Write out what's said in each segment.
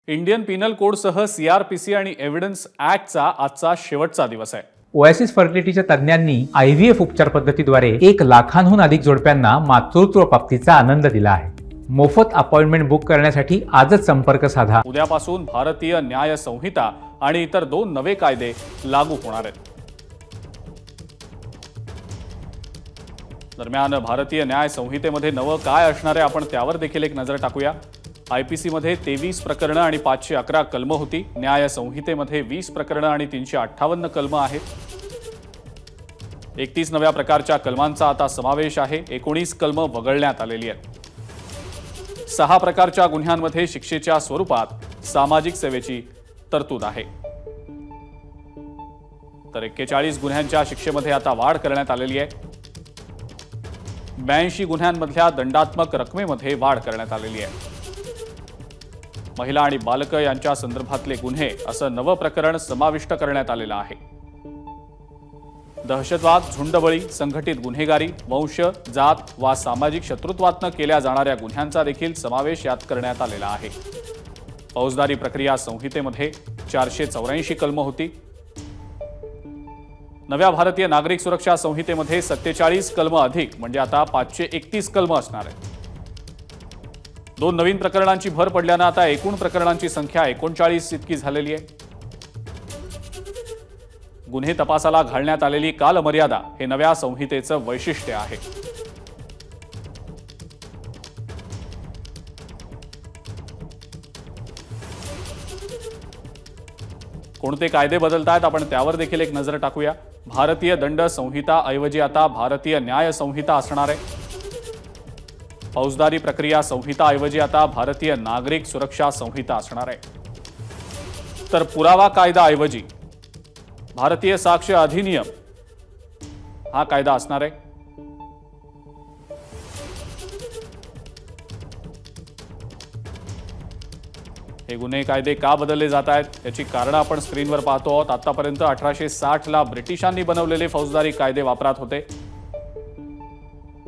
Indian Pinal कोडसह CrPC आणि evidence ऍक्टचा आजचा शेवटचा दिवस आहे। ओएसिस फर्टिलिटीच्या तज्ञांनी आयव्हीएफ उपचार पद्धतीद्वारे 1 लाखांहून अधिक जोडप्यांना मातृत्व प्राप्तीचा आनंद दिला आहे। मोफत अपॉइंटमेंट बुक करण्यासाठी आजच संपर्क साधा। उद्यापासून भारतीय न्याय संहिता आणि इतर 2 नवे कायदे लागू होणार आहेत। दरम्यान भारतीय न्याय संहितेमध्ये नवं काय असणार आहे आपण त्यावर देखील एक नजर टाकूया। आयपीसी मध्ये 23 प्रकरणं आणि 511 कलम होती। न्याय संहितेमध्ये 20 प्रकरणं आणि 358 कलम आहेत। 31 नव्या प्रकारच्या कलमांचा आता समावेश आहे। 19 कलम वगळण्यात आलेली आहेत। 6 प्रकारच्या गुन्ह्यांमध्ये शिक्षेच्या स्वरूपात सामाजिक सेवेची तरतूद आहे। तर 41 गुन्ह्यांच्या शिक्षेमध्ये आता वाढ करण्यात आलेली आहे। 82 गुन्ह्यांमधल्या दंडात्मक रकमेमध्ये वाढ करण्यात आलेली आहे। महिला आणि बालक यांच्या संदर्भातले गुन्हे असं नवं प्रकरण समाविष्ट करण्यात आलेलं आहे। दहशतवाद, झुंडबळी, संघटित गुन्हेगारी, वंश, जात वा सामाजिक शत्रुत्वातनं केल्या जाणाऱ्या गुन्ह्यांचा देखील समावेश यात करण्यात आलेला आहे। फौजदारी प्रक्रिया संहितेमध्ये 484 कलम होती। नव्या भारतीय नागरिक सुरक्षा संहितेमध्ये 47 कलम अधिक म्हणजे आता 531 कलम असणार आहेत। 2 नवीन प्रकरणांची भर पडल्यानं आता एकूण प्रकरणांची संख्या 39 इतकी झालेली आहे। गुन्हे तपासाला घालण्यात आलेली कालमर्यादा हे नव्या संहितेचं वैशिष्ट्य आहे। कोणते कायदे बदलतायत आपण त्यावर देखील एक नजर टाकूया। भारतीय दंड संहिता ऐवजी आता भारतीय न्याय संहिता असणार आहे। फौजदारी प्रक्रिया संहिता ऐवजी आता भारतीय नागरिक सुरक्षा संहिता असणार आहे। तर पुरावा कायदा ऐवजी भारतीय साक्ष अधिनियम हा कायदा असणार आहे। हे गुन्हे कायदे का बदलले जात आहेत याची कारणं आपण स्क्रीनवर पाहतो आहोत। आतापर्यंत 1860 ला ब्रिटिशांनी बनवलेले फौजदारी कायदे वापरात होते।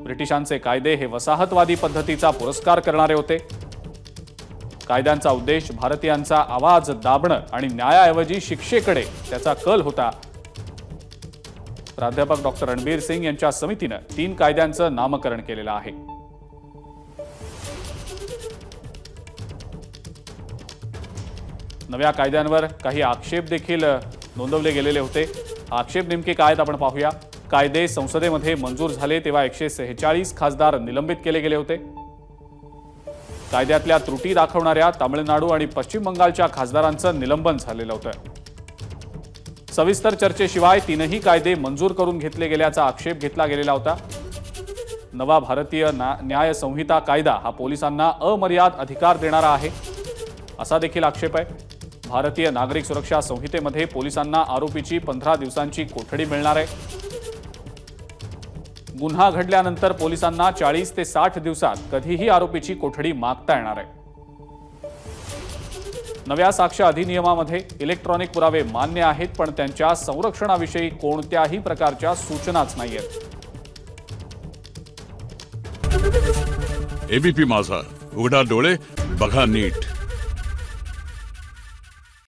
ब्रिटिशांचे कायदे हे वसाहतवादी पद्धतीचा पुरस्कार करणारे होते। कायद्यांचा उद्देश भारतीयांचा आवाज दाबणं आणि न्यायाऐवजी शिक्षेकडे त्याचा कल होता। प्राध्यापक डॉक्टर रणबीर सिंग यांच्या समितीनं 3 कायद्यांचं नामकरण केलेलं आहे। नव्या कायद्यांवर काही आक्षेप देखील नोंदवले गेलेले होते। आक्षेप नेमके काय आपण पाहूया। कायदे संसदेमध्ये मंजूर झाले तेव्हा 146 खासदार निलंबित केले गेले होते। कायद्यातल्या त्रुटी दाखवणाऱ्या तामिळनाडू आणि पश्चिम बंगालच्या खासदारांचं निलंबन झालेलं होतं। सविस्तर चर्चेशिवाय 3ही कायदे मंजूर करून घेतले गेल्याचा आक्षेप घेतला गेलेला होता। नवा भारतीय न्याय संहिता कायदा हा पोलिसांना अमर्याद अधिकार देणारा आहे असा देखील आक्षेप आहे। भारतीय नागरिक सुरक्षा संहितेमध्ये पोलिसांना आरोपीची 15 दिवसांची कोठडी मिळणार आहे। गुन्हा घडल्यानंतर पोलिसांना 40 ते 60 दिवसात कधीही आरोपीची कोठडी मागता येणार आहे। नव्या साक्ष अधिनियमामध्ये इलेक्ट्रॉनिक पुरावे मान्य आहेत पण त्यांच्या संरक्षणाविषयी कोणत्याही प्रकारच्या सूचनाच नाहीयेत। एबीपी माझा, उघडा डोळे बघा नीट।